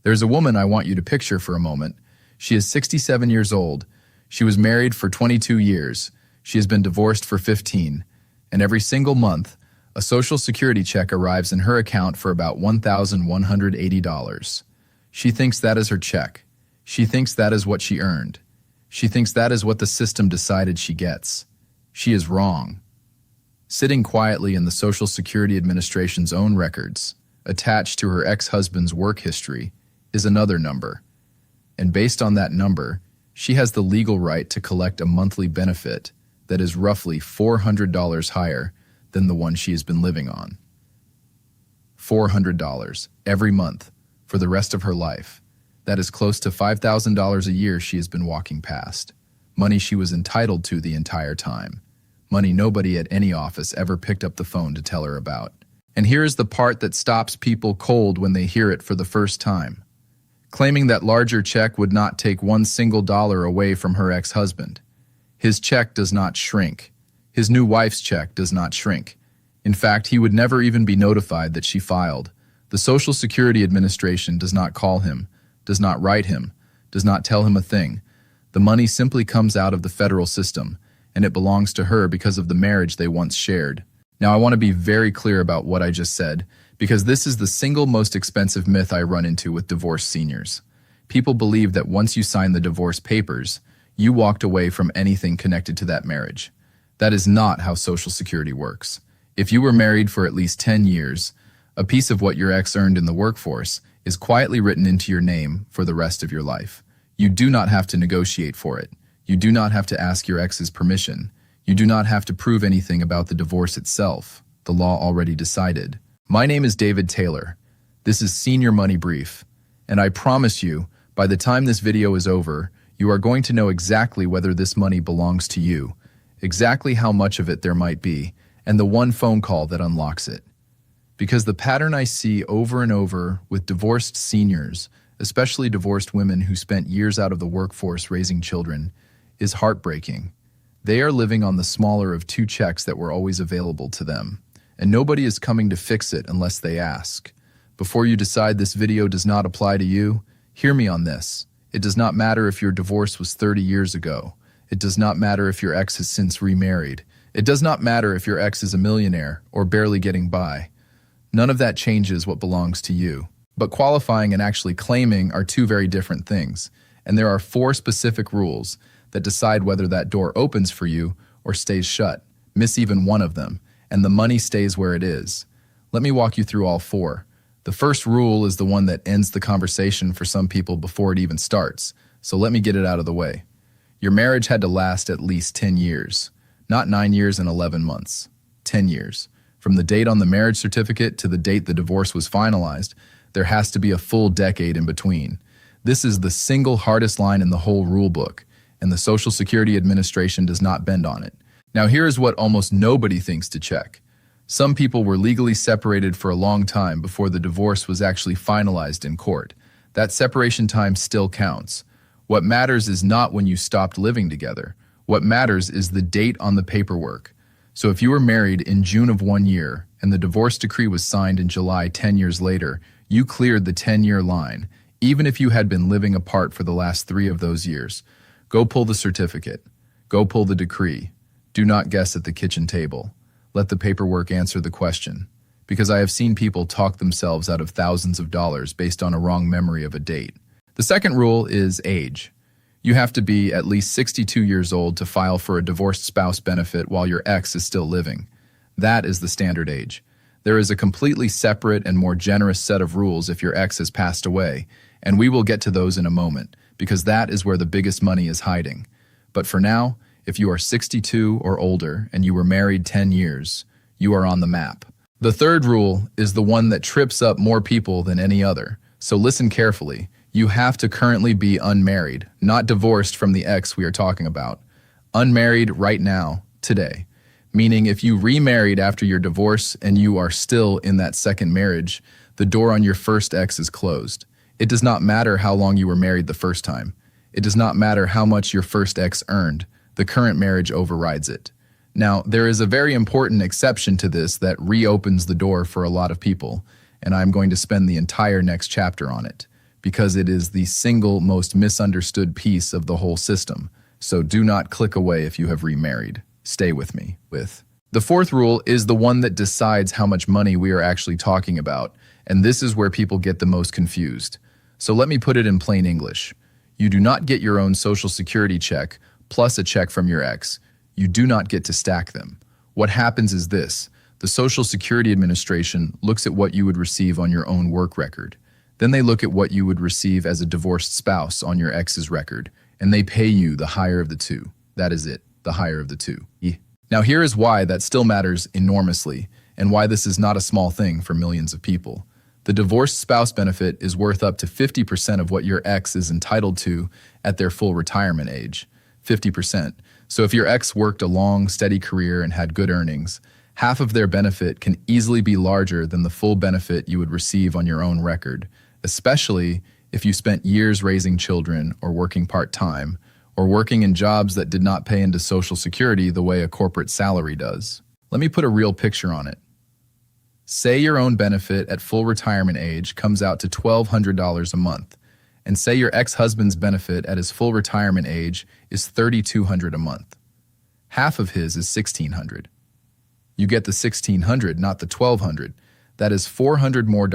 There's a woman I want you to picture for a moment. She is 67 years old. She was married for 22 years. She has been divorced for 15. And every single month, a Social Security check arrives in her account for about $1,180. She thinks that is her check. She thinks that is what she earned. She thinks that is what the system decided she gets. She is wrong. Sitting quietly in the Social Security Administration's own records, attached to her ex-husband's work history, is another number. And based on that number, she has the legal right to collect a monthly benefit that is roughly $400 higher than the one she has been living on. $400 every month for the rest of her life. That is close to $5,000 a year she has been walking past. Money she was entitled to the entire time. Money nobody at any office ever picked up the phone to tell her about. And here is the part that stops people cold when they hear it for the first time. Claiming that larger check would not take one single dollar away from her ex-husband. His check does not shrink. His new wife's check does not shrink. In fact, he would never even be notified that she filed. The Social Security Administration does not call him, does not write him, does not tell him a thing. The money simply comes out of the federal system, and it belongs to her because of the marriage they once shared. Now, I want to be very clear about what I just said, because this is the single most expensive myth I run into with divorced seniors. People believe that once you sign the divorce papers, you walked away from anything connected to that marriage. That is not how Social Security works. If you were married for at least 10 years, a piece of what your ex earned in the workforce is quietly written into your name for the rest of your life. You do not have to negotiate for it. You do not have to ask your ex's permission. You do not have to prove anything about the divorce itself. The law already decided. My name is David Taylor. This is Senior Money Brief, and I promise you, by the time this video is over, you are going to know exactly whether this money belongs to you, exactly how much of it there might be, and the one phone call that unlocks it. Because the pattern I see over and over with divorced seniors, especially divorced women who spent years out of the workforce raising children, is heartbreaking. They are living on the smaller of two checks that were always available to them. And nobody is coming to fix it unless they ask. Before you decide this video does not apply to you, hear me on this. It does not matter if your divorce was 30 years ago. It does not matter if your ex has since remarried. It does not matter if your ex is a millionaire or barely getting by. None of that changes what belongs to you. But qualifying and actually claiming are two very different things. And there are 4 specific rules that decide whether that door opens for you or stays shut. Miss even one of them, and the money stays where it is. Let me walk you through all 4. The first rule is the one that ends the conversation for some people before it even starts, so let me get it out of the way. Your marriage had to last at least 10 years, not 9 years and 11 months, 10 years. From the date on the marriage certificate to the date the divorce was finalized, there has to be a full decade in between. This is the single hardest line in the whole rule book, and the Social Security Administration does not bend on it. Now here is what almost nobody thinks to check. Some people were legally separated for a long time before the divorce was actually finalized in court. That separation time still counts. What matters is not when you stopped living together. What matters is the date on the paperwork. So if you were married in June of one year and the divorce decree was signed in July 10 years later, you cleared the 10-year line, even if you had been living apart for the last 3 of those years. Go pull the certificate. Go pull the decree. Do not guess at the kitchen table. Let the paperwork answer the question. Because I have seen people talk themselves out of thousands of dollars based on a wrong memory of a date. The second rule is age. You have to be at least 62 years old to file for a divorced spouse benefit while your ex is still living. That is the standard age. There is a completely separate and more generous set of rules if your ex has passed away, and we will get to those in a moment, because that is where the biggest money is hiding. But for now, if you are 62 or older and you were married 10 years, you are on the map. The third rule is the one that trips up more people than any other. So listen carefully. You have to currently be unmarried, not divorced from the ex we are talking about. Unmarried right now, today. Meaning if you remarried after your divorce and you are still in that second marriage, the door on your first ex is closed. It does not matter how long you were married the first time. It does not matter how much your first ex earned. The current marriage overrides it. Now, there is a very important exception to this that reopens the door for a lot of people, and I'm going to spend the entire next chapter on it. because it is the single most misunderstood piece of the whole system. So do not click away if you have remarried. Stay with me. The fourth rule is the one that decides how much money we are actually talking about, and this is where people get the most confused. So let me put it in plain English. You do not get your own Social Security check plus a check from your ex. You do not get to stack them. What happens is this. The Social Security Administration looks at what you would receive on your own work record. Then they look at what you would receive as a divorced spouse on your ex's record, and they pay you the higher of the two. That is it, the higher of the two. Now here is why that still matters enormously, and why this is not a small thing for millions of people. The divorced spouse benefit is worth up to 50% of what your ex is entitled to at their full retirement age. 50%. So if your ex worked a long, steady career and had good earnings, half of their benefit can easily be larger than the full benefit you would receive on your own record, especially if you spent years raising children or working part-time, or working in jobs that did not pay into Social Security the way a corporate salary does. Let me put a real picture on it. Say your own benefit at full retirement age comes out to $1,200 a month, and say your ex-husband's benefit at his full retirement age is $3,200 a month. Half of his is $1,600. You get the $1,600, not the $1,200. That is $400 more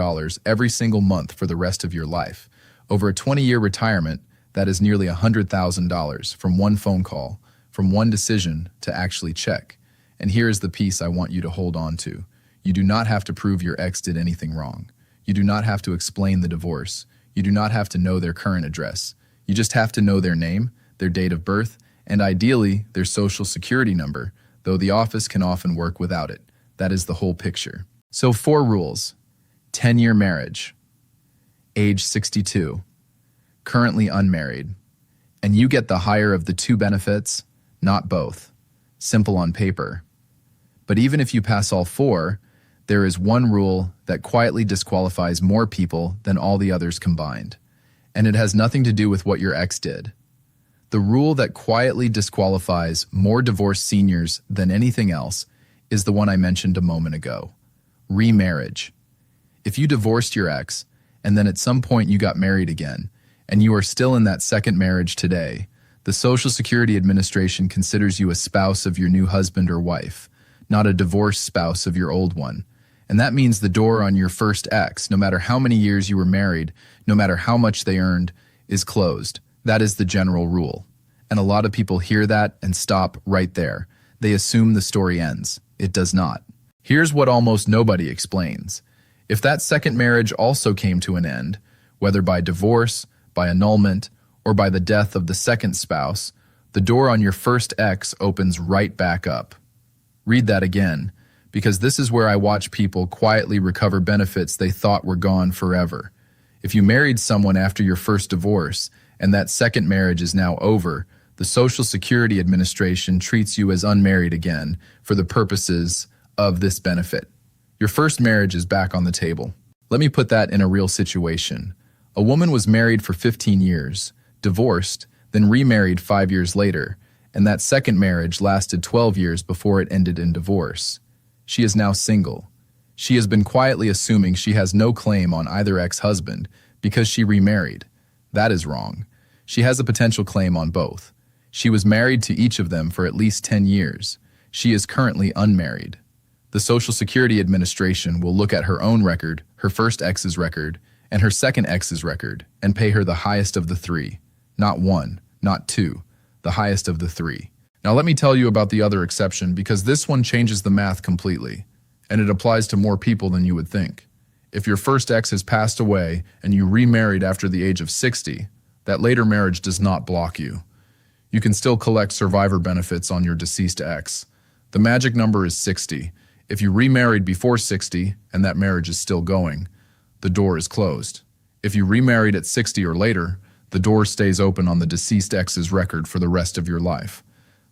every single month for the rest of your life. Over a 20-year retirement, that is nearly $100,000 from one phone call, from one decision to actually check. And here is the piece I want you to hold on to. You do not have to prove your ex did anything wrong. You do not have to explain the divorce. You do not have to know their current address. You just have to know their name, their date of birth, and ideally their Social Security number, though the office can often work without it. That is the whole picture. So 4 rules. 10-year marriage. Age 62. Currently unmarried. And you get the higher of the 2 benefits, not both. Simple on paper. But even if you pass all 4, there is one rule that quietly disqualifies more people than all the others combined. And it has nothing to do with what your ex did. The rule that quietly disqualifies more divorced seniors than anything else is the one I mentioned a moment ago. Remarriage. If you divorced your ex, and then at some point you got married again, and you are still in that second marriage today, the Social Security Administration considers you a spouse of your new husband or wife, not a divorced spouse of your old one. And that means the door on your first ex, no matter how many years you were married, no matter how much they earned, is closed. That is the general rule. And a lot of people hear that and stop right there. They assume the story ends. It does not. Here's what almost nobody explains. If that second marriage also came to an end, whether by divorce, by annulment, or by the death of the second spouse, the door on your first ex opens right back up. Read that again, because this is where I watch people quietly recover benefits they thought were gone forever. If you married someone after your first divorce, and that second marriage is now over, the Social Security Administration treats you as unmarried again for the purposes of this benefit. Your first marriage is back on the table. Let me put that in a real situation. A woman was married for 15 years, divorced, then remarried 5 years later, and that second marriage lasted 12 years before it ended in divorce. She is now single. She has been quietly assuming she has no claim on either ex-husband because she remarried. That is wrong. She has a potential claim on both. She was married to each of them for at least 10 years. She is currently unmarried. The Social Security Administration will look at her own record, her first ex's record, and her second ex's record, and pay her the highest of the 3. Not 1, not 2, the highest of the 3. Now let me tell you about the other exception, because this one changes the math completely, and it applies to more people than you would think. If your first ex has passed away and you remarried after the age of 60, that later marriage does not block you. You can still collect survivor benefits on your deceased ex. The magic number is 60. If you remarried before 60 and that marriage is still going, the door is closed. If you remarried at 60 or later, the door stays open on the deceased ex's record for the rest of your life.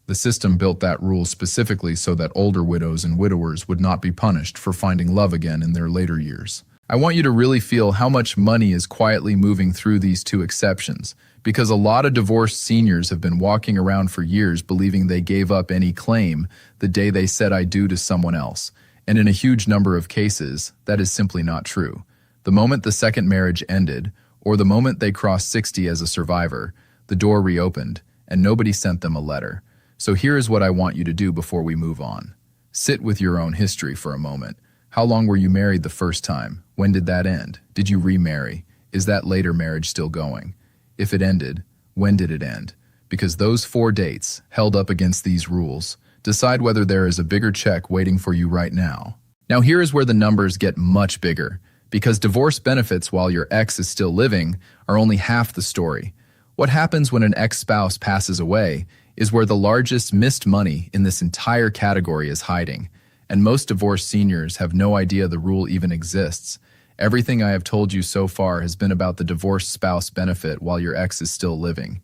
The system built that rule specifically so that older widows and widowers would not be punished for finding love again in their later years. I want you to really feel how much money is quietly moving through these 2 exceptions, because a lot of divorced seniors have been walking around for years believing they gave up any claim the day they said I do to someone else, and in a huge number of cases, that is simply not true. The moment the second marriage ended, or the moment they crossed 60 as a survivor, the door reopened, and nobody sent them a letter. So here is what I want you to do before we move on. Sit with your own history for a moment. How long were you married the first time? When did that end? Did you remarry? Is that later marriage still going? If it ended, when did it end? Because those 4 dates, held up against these rules, decide whether there is a bigger check waiting for you right now. Now here is where the numbers get much bigger, because divorce benefits while your ex is still living are only half the story. What happens when an ex-spouse passes away is where the largest missed money in this entire category is hiding, and most divorced seniors have no idea the rule even exists. Everything I have told you so far has been about the divorced spouse benefit while your ex is still living.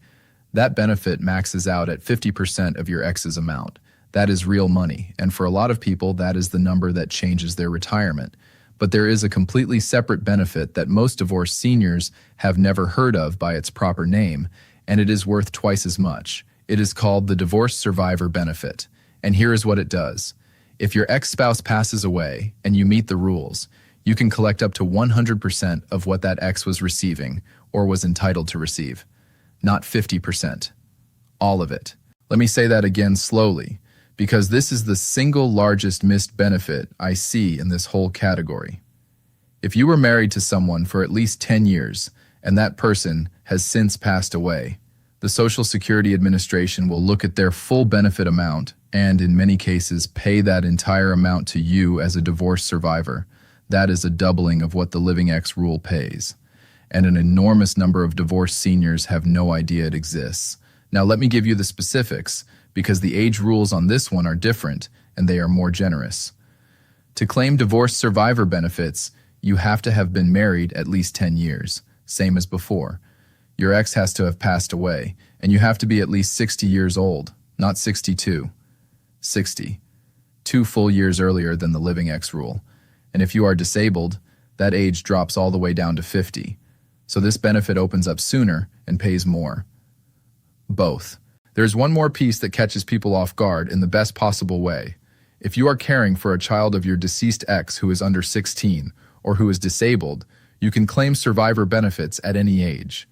That benefit maxes out at 50% of your ex's amount. That is real money, and for a lot of people, that is the number that changes their retirement. But there is a completely separate benefit that most divorced seniors have never heard of by its proper name, and it is worth twice as much. It is called the Divorce Survivor Benefit, and here is what it does. If your ex-spouse passes away and you meet the rules, you can collect up to 100% of what that ex was receiving or was entitled to receive. Not 50%. All of it. Let me say that again slowly, because this is the single largest missed benefit I see in this whole category. If you were married to someone for at least 10 years and that person has since passed away, the Social Security Administration will look at their full benefit amount and, in many cases, pay that entire amount to you as a divorce survivor. That is a doubling of what the Living Ex rule pays. And an enormous number of divorced seniors have no idea it exists. Now let me give you the specifics, because the age rules on this one are different and they are more generous. To claim divorce survivor benefits, you have to have been married at least 10 years, same as before. Your ex has to have passed away, and you have to be at least 60 years old, not 62. 60. 2 full years earlier than the Living Ex rule. And if you are disabled, that age drops all the way down to 50. So this benefit opens up sooner and pays more. Both. There's one more piece that catches people off guard in the best possible way. If you are caring for a child of your deceased ex who is under 16 or who is disabled, you can claim survivor benefits at any age.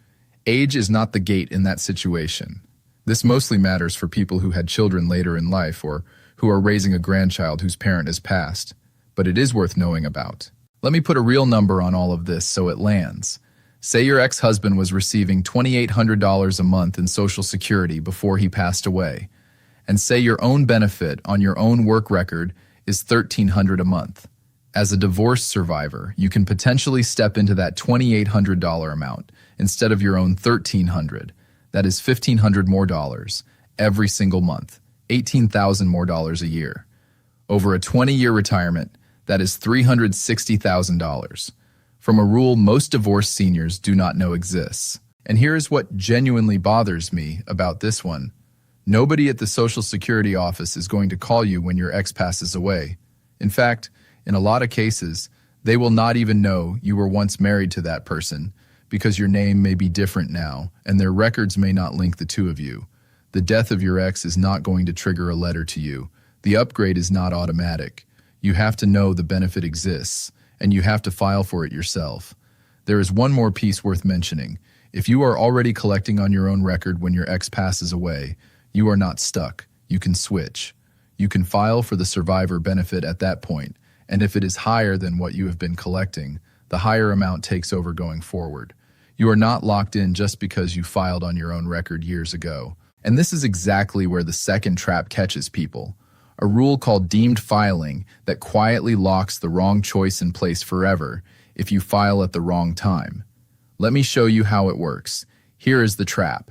Age is not the gate in that situation. This mostly matters for people who had children later in life or who are raising a grandchild whose parent has passed, but it is worth knowing about. Let me put a real number on all of this so it lands. Say your ex-husband was receiving $2,800 a month in Social Security before he passed away, and say your own benefit on your own work record is $1,300 a month. As a divorce survivor, you can potentially step into that $2,800 amount instead of your own $1,300. That is $1,500 more dollars every single month, $18,000 more dollars a year. Over a 20-year retirement, that is $360,000. From a rule most divorced seniors do not know exists. And here is what genuinely bothers me about this one. Nobody at the Social Security office is going to call you when your ex passes away. In fact, in a lot of cases, they will not even know you were once married to that person because your name may be different now and their records may not link the two of you. The death of your ex is not going to trigger a letter to you. The upgrade is not automatic. You have to know the benefit exists, and you have to file for it yourself. There is one more piece worth mentioning. If you are already collecting on your own record when your ex passes away, you are not stuck. You can switch. You can file for the survivor benefit at that point, and if it is higher than what you have been collecting, the higher amount takes over going forward. You are not locked in just because you filed on your own record years ago. And this is exactly where the second trap catches people. A rule called deemed filing that quietly locks the wrong choice in place forever if you file at the wrong time. Let me show you how it works. Here is the trap.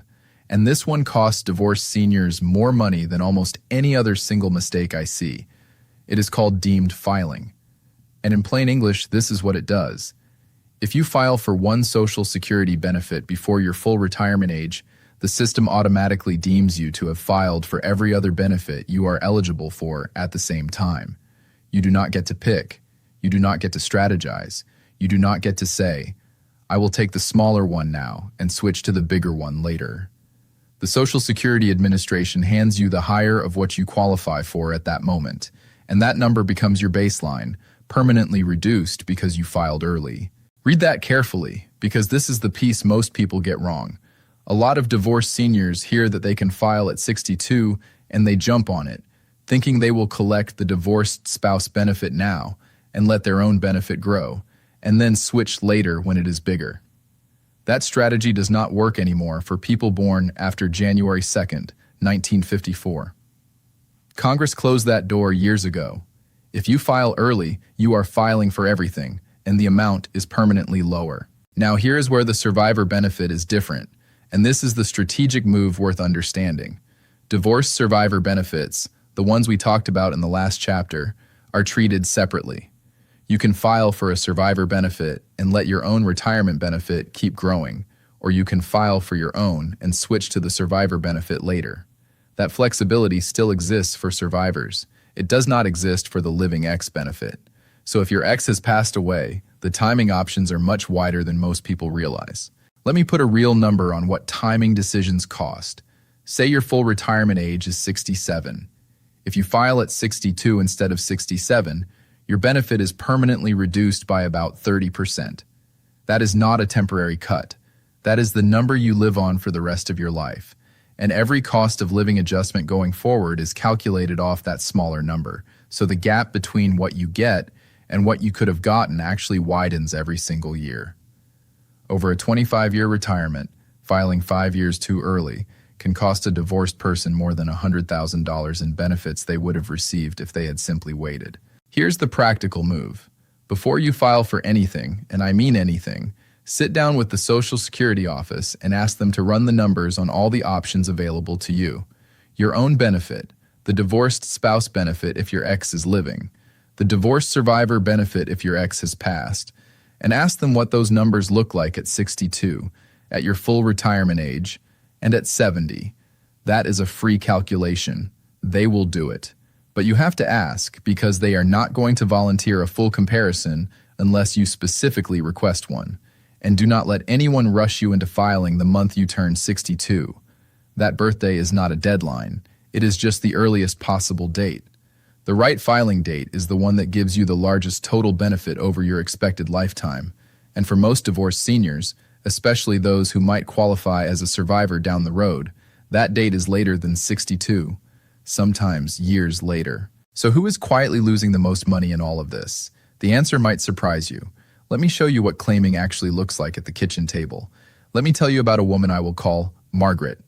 And this one costs divorced seniors more money than almost any other single mistake I see. It is called deemed filing. And in plain English, this is what it does. If you file for one Social Security benefit before your full retirement age, the system automatically deems you to have filed for every other benefit you are eligible for at the same time. You do not get to pick. You do not get to strategize. You do not get to say, I will take the smaller one now and switch to the bigger one later. The Social Security Administration hands you the higher of what you qualify for at that moment, and that number becomes your baseline, permanently reduced because you filed early. Read that carefully, because this is the piece most people get wrong. A lot of divorced seniors hear that they can file at 62 and they jump on it, thinking they will collect the divorced spouse benefit now and let their own benefit grow, and then switch later when it is bigger. That strategy does not work anymore for people born after January 2nd, 1954. Congress closed that door years ago. If you file early, you are filing for everything, and the amount is permanently lower. Now here is where the survivor benefit is different, and this is the strategic move worth understanding. Divorce survivor benefits, the ones we talked about in the last chapter, are treated separately. You can file for a survivor benefit and let your own retirement benefit keep growing, or you can file for your own and switch to the survivor benefit later. That flexibility still exists for survivors. It does not exist for the living ex benefit. So if your ex has passed away, the timing options are much wider than most people realize. Let me put a real number on what timing decisions cost. Say your full retirement age is 67. If you file at 62 instead of 67, your benefit is permanently reduced by about 30%. That is not a temporary cut. That is the number you live on for the rest of your life. And every cost of living adjustment going forward is calculated off that smaller number. So the gap between what you get and what you could have gotten actually widens every single year. Over a 25-year retirement, filing 5 years too early can cost a divorced person more than $100,000 in benefits they would have received if they had simply waited. Here's the practical move. Before you file for anything, and I mean anything, sit down with the Social Security office and ask them to run the numbers on all the options available to you. Your own benefit, the divorced spouse benefit if your ex is living, the divorced survivor benefit if your ex has passed, and ask them what those numbers look like at 62, at your full retirement age, and at 70. That is a free calculation. They will do it. But you have to ask, because they are not going to volunteer a full comparison unless you specifically request one. And do not let anyone rush you into filing the month you turn 62. That birthday is not a deadline. It is just the earliest possible date. The right filing date is the one that gives you the largest total benefit over your expected lifetime. And for most divorced seniors, especially those who might qualify as a survivor down the road, that date is later than 62. Sometimes years later. So who is quietly losing the most money in all of this? The answer might surprise you. Let me show you what claiming actually looks like at the kitchen table. Let me tell you about a woman I will call Margaret.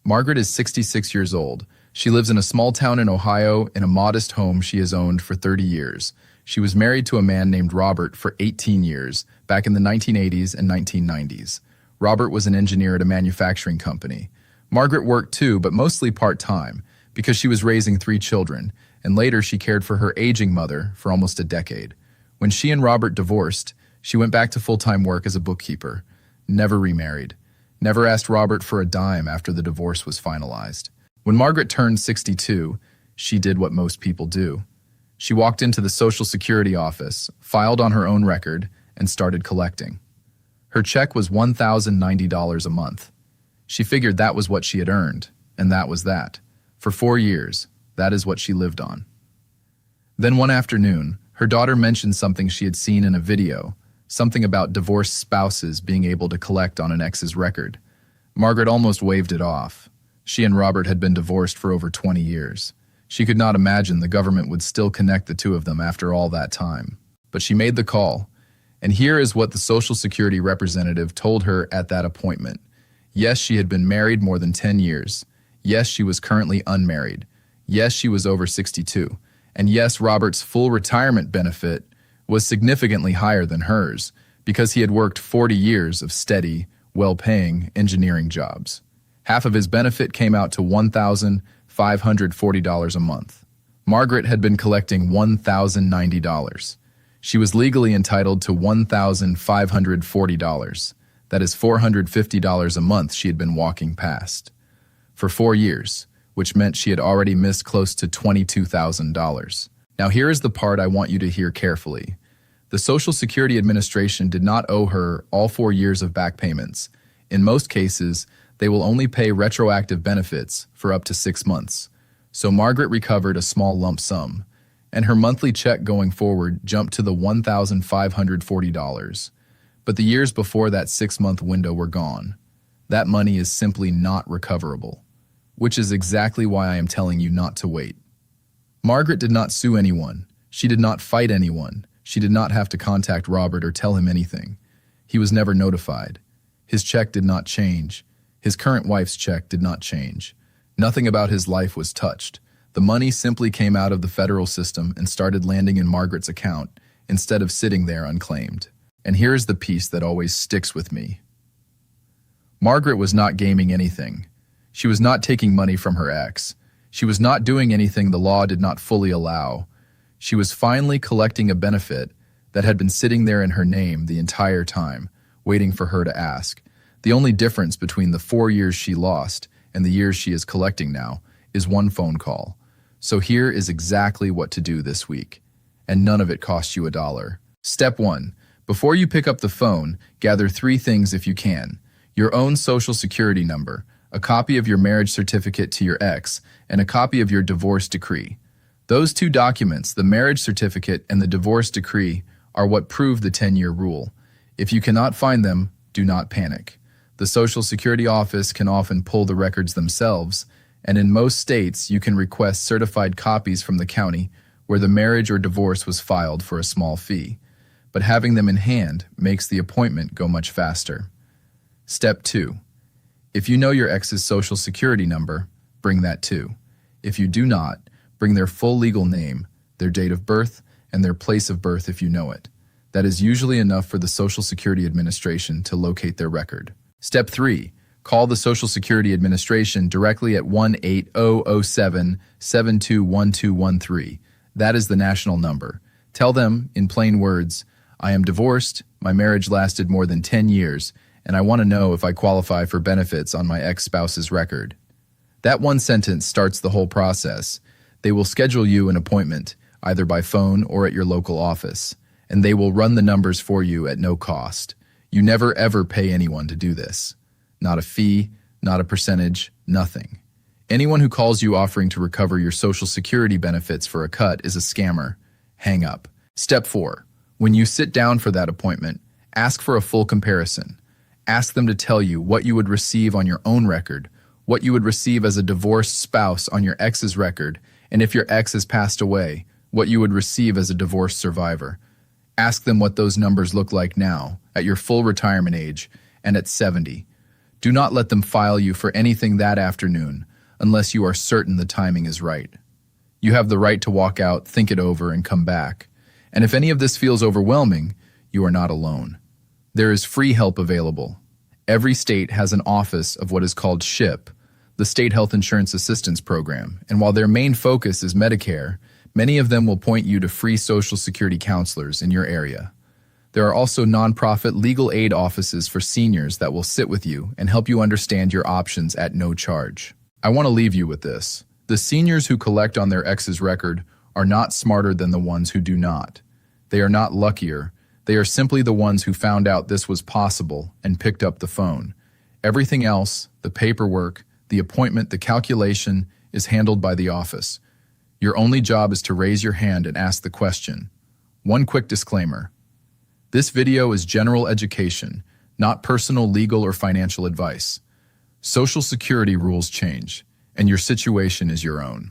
Margaret is 66 years old. She lives in a small town in Ohio in a modest home she has owned for 30 years. She was married to a man named Robert for 18 years, back in the 1980s and 1990s. Robert was an engineer at a manufacturing company. Margaret worked too, but mostly part-time, because she was raising 3 children, and later she cared for her aging mother for almost a decade. When she and Robert divorced, she went back to full-time work as a bookkeeper, never remarried, never asked Robert for a dime after the divorce was finalized. When Margaret turned 62, she did what most people do. She walked into the Social Security office, filed on her own record, and started collecting. Her check was $1,090 a month. She figured that was what she had earned, and that was that. For 4 years, that is what she lived on. Then one afternoon, her daughter mentioned something she had seen in a video, something about divorced spouses being able to collect on an ex's record. Margaret almost waved it off. She and Robert had been divorced for over 20 years. She could not imagine the government would still connect the two of them after all that time. But she made the call, and here is what the Social Security representative told her at that appointment. Yes, she had been married more than 10 years. Yes, she was currently unmarried. Yes, she was over 62. And yes, Robert's full retirement benefit was significantly higher than hers because he had worked 40 years of steady, well-paying engineering jobs. Half of his benefit came out to $1,540 a month. Margaret had been collecting $1,090. She was legally entitled to $1,540. That is $450 a month she had been walking past. For 4 years, which meant she had already missed close to $22,000. Now here is the part I want you to hear carefully. The Social Security Administration did not owe her all 4 years of back payments. In most cases, they will only pay retroactive benefits for up to 6 months. So Margaret recovered a small lump sum, and her monthly check going forward jumped to the $1,540. But the years before that 6-month window were gone. That money is simply not recoverable, which is exactly why I am telling you not to wait. Margaret did not sue anyone. She did not fight anyone. She did not have to contact Robert or tell him anything. He was never notified. His check did not change. His current wife's check did not change. Nothing about his life was touched. The money simply came out of the federal system and started landing in Margaret's account instead of sitting there unclaimed. And here is the piece that always sticks with me. Margaret was not gaming anything. She was not taking money from her ex. She was not doing anything the law did not fully allow. She was finally collecting a benefit that had been sitting there in her name the entire time, waiting for her to ask. The only difference between the 4 years she lost and the years she is collecting now is one phone call. So here is exactly what to do this week, and none of it costs you $1. Step 1. Before you pick up the phone, gather 3 things if you can: your own social security number, a copy of your marriage certificate to your ex, and a copy of your divorce decree. Those 2 documents, the marriage certificate and the divorce decree, are what prove the 10-year rule. If you cannot find them, do not panic. The Social Security office can often pull the records themselves, and in most states you can request certified copies from the county where the marriage or divorce was filed for a small fee. But having them in hand makes the appointment go much faster. Step 2. If you know your ex's Social Security number, bring that too. If you do not, bring their full legal name, their date of birth, and their place of birth if you know it. That is usually enough for the Social Security Administration to locate their record. Step 3. Call the Social Security Administration directly at 1-8007-721213. That is the national number. Tell them, in plain words, I am divorced, my marriage lasted more than 10 years, and I want to know if I qualify for benefits on my ex-spouse's record. That one sentence starts the whole process. They will schedule you an appointment, either by phone or at your local office, and they will run the numbers for you at no cost. You never ever pay anyone to do this. Not a fee, not a percentage, nothing. Anyone who calls you offering to recover your Social Security benefits for a cut is a scammer. Hang up. Step 4. When you sit down for that appointment, ask for a full comparison. Ask them to tell you what you would receive on your own record, what you would receive as a divorced spouse on your ex's record, and if your ex has passed away, what you would receive as a divorced survivor. Ask them what those numbers look like now, at your full retirement age, and at 70. Do not let them file you for anything that afternoon, unless you are certain the timing is right. You have the right to walk out, think it over, and come back. And if any of this feels overwhelming, you are not alone. There is free help available. Every state has an office of what is called SHIP, the State Health Insurance Assistance Program, and while their main focus is Medicare, many of them will point you to free Social Security counselors in your area. There are also nonprofit legal aid offices for seniors that will sit with you and help you understand your options at no charge. I want to leave you with this. The seniors who collect on their ex's record are not smarter than the ones who do not. They are not luckier. They are simply the ones who found out this was possible and picked up the phone. Everything else, the paperwork, the appointment, the calculation, is handled by the office. Your only job is to raise your hand and ask the question. One quick disclaimer. This video is general education, not personal legal or financial advice. Social Security rules change, and your situation is your own.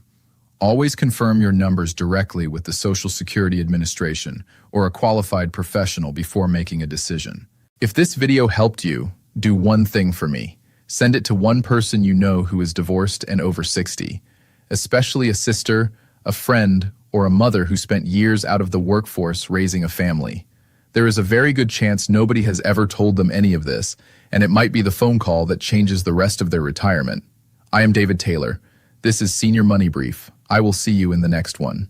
Always confirm your numbers directly with the Social Security Administration or a qualified professional before making a decision. If this video helped you, do one thing for me. Send it to one person you know who is divorced and over 60, especially a sister, a friend, or a mother who spent years out of the workforce raising a family. There is a very good chance nobody has ever told them any of this, and it might be the phone call that changes the rest of their retirement. I am David Taylor. This is Senior Money Brief. I will see you in the next one.